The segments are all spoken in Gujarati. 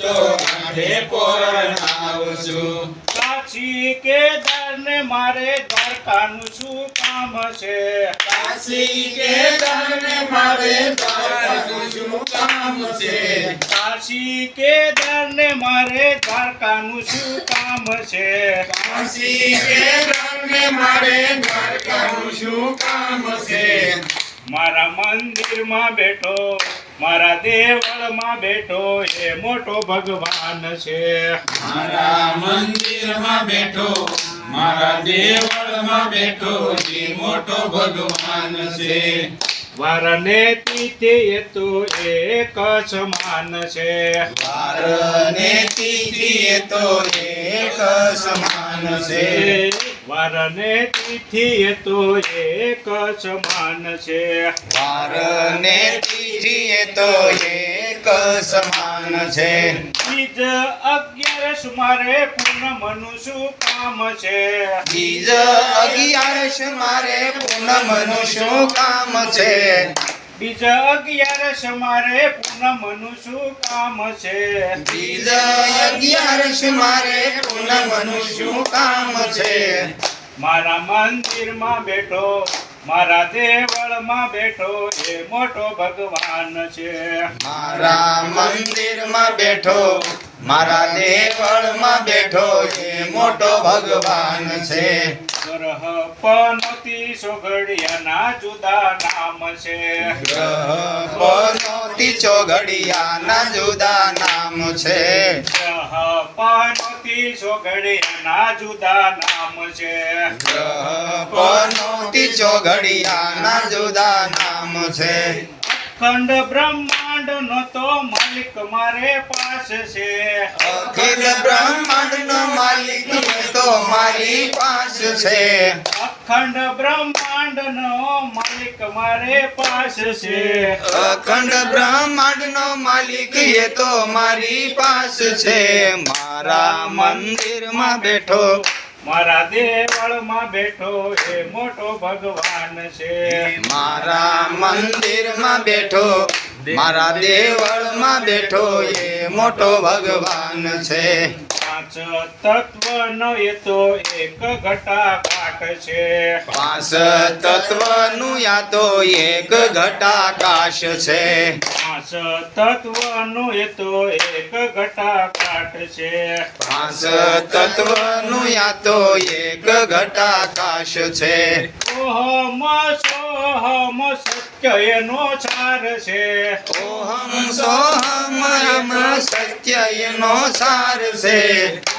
તો કાંઠે પરણાવશું. કાશી કેદાર ને મારે દ્વારકાનું શું કામ છે? કાશી કેદાર ને મારે દ્વારકાનું શું કામ છે? કાશી કેદાર ને મારે દ્વારકાનું શું કામ છે? કાશી કેદાર ને મારે દ્વારકાનું શું કામ છે? મારા મંદિરમાં બેઠો, મારા દેવળમાં બેઠો એ મોટો ભગવાન છે. મારા મંદિરમાં બેઠો, મારા દેવળમાં બેઠો એ મોટો ભગવાન છે. વારને તિથિ એ તો એક સમાન છે. વાર ને તિથિ એ તો એક સમાન છે. વારને તિથિ એ તો એક સમાન છે. વાર ને તિથિ એ તો એક સમાન છે. બીજ 11 મારે પૂનમનું શું કામ છે? બીજ 11 મારે પૂનમનું શું કામ છે? બીજ 11 મારે પૂનમનું શું કામ છે? બીજ 11 મારે પૂનમનું શું કામ છે? મારા મંદિરમાં બેઠો, મારા દેવળમાં બેઠો એ મોટો ભગવાન છે. મારા મંદિરમાં બેઠો, મારા દેવળમાં બેઠો એ મોટો ભગવાન છે. ગ્રહ પનોતી સોગડિયાના જુદા નામ છે. ગ્રહ પનોતી ચોઘડિયાના જુદા નામ છે. ગ્રહ પનોતી સોગડિયાના જુદા નામ છે. ગ્રહ પનોતી ચોઘડિયાના જુદા નામ છે. અખંડ બ્રહ્માંડ નો તો માલિક મારે પાસે છે. અખિલ બ્રહ્માંડ નો માલિક તો મારી પાસ છે. અખંડ બ્રહ્માંડ નો માલિક મારે પાસે છે. અખંડ બ્રહ્માંડ નો માલિક એ તો મારી પાસ છે. મારા મંદિરમાં બેઠો, મારા દેવળમાં બેઠો એ મોટો ભગવાન છે. મારા મંદિરમાં બેઠો, મારા દેવળમાં બેઠો એ મોટો ભગવાન છે. પાંચ તત્વનો એ તો એક ઘટાઘાટ છે. પાંચ તત્વનું યા તો એક ઘટાકાશ છે. પાંચ તત્વનો એ તો એક ઘટાઘાટ છે. પાંચ તત્વનું યા તો એક ઘટાકાશ છે. ઓહમ સોહમ સત્ય એનો સાર છે. ઓહમ સોહમ એમ સત્ય એનો સાર છે.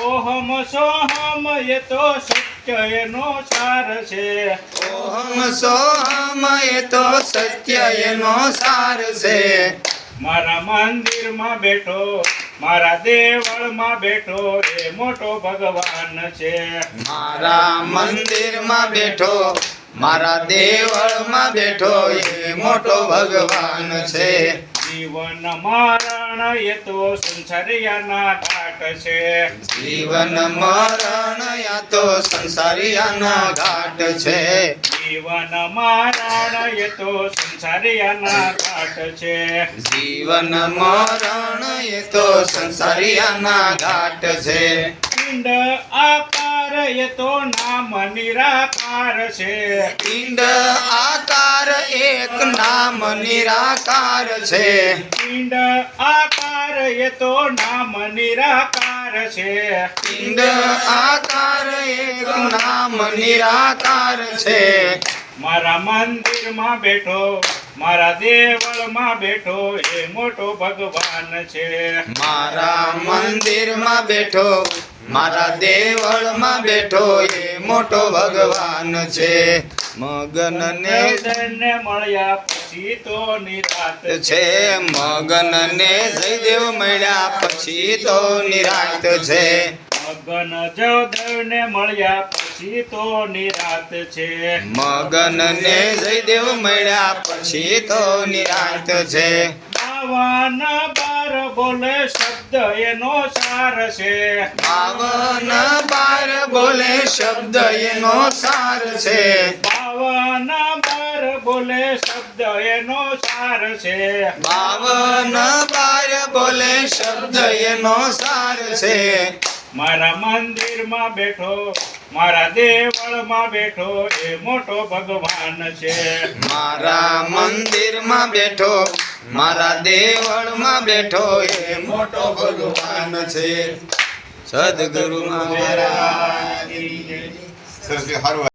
ઓહમ સોહમ એ તો સત્ય એનો સાર છે. ઓહમ સોહમ એ તો સત્ય એનો સાર છે. મારા મંદિરમાં બેઠો, મારા દેવળમાં બેઠો એ મોટો ભગવાન છે. મારા મંદિરમાં બેઠો, મારા દેવળમાં બેઠો એ મોટો ભગવાન છે. જીવન મરણ એ તો સંસારિયાના ઘાટ છે. જીવન મરણ યા તો સંસારિયાના ઘાટ છે. જીવન મરણ એ તો સંસારિયાના ઘાટ છે. જીવન મરણ એ તો સંસારિયાના ઘાટ છે. પિંડ આકાર એ તો નામ નિરાકાર છે. પિંડ આકાર એક નામ નિરાકાર છે. પિંડ આકાર એ તો નામ નિરાકાર છે. પિંડ આકાર એક નામ નિરાકાર છે. મારા મંદિરમાં બેઠો, મારા દેવળમાં બેઠો એ મોટો ભગવાન છે. મારા મંદિરમાં બેઠો, મારા દેવળમાં બેઠો એ મોટો ભગવાન છે. મગન ને ને મળ્યા પછી તો નિરાત છે. મગન ને જયદેવ મળ્યા પછી તો નિરાત છે. મગન જવદેવને મળ્યા પછી તો નિરાત છે. મગન ને જયદેવ મળ્યા પછી તો નિરાત છે. 52 બોલે શબ્દ એનો સાર છે. 52 બોલે શબ્દ એનો સાર છે. 52 બોલે શબ્દ શબ્દ એનો સાર છે 52 બાર બોલે શબ્દ એનો સાર છે મારા મંદિરમાં બેઠો મારા દેવળમાં બેઠો એ મોટો ભગવાન છે મારા મંદિરમાં બેઠો મારા દેવળમાં બેઠો એ મોટો ભગવાન છે સદગુરુ મહારાજ મહારાજની જય. સરસ હારું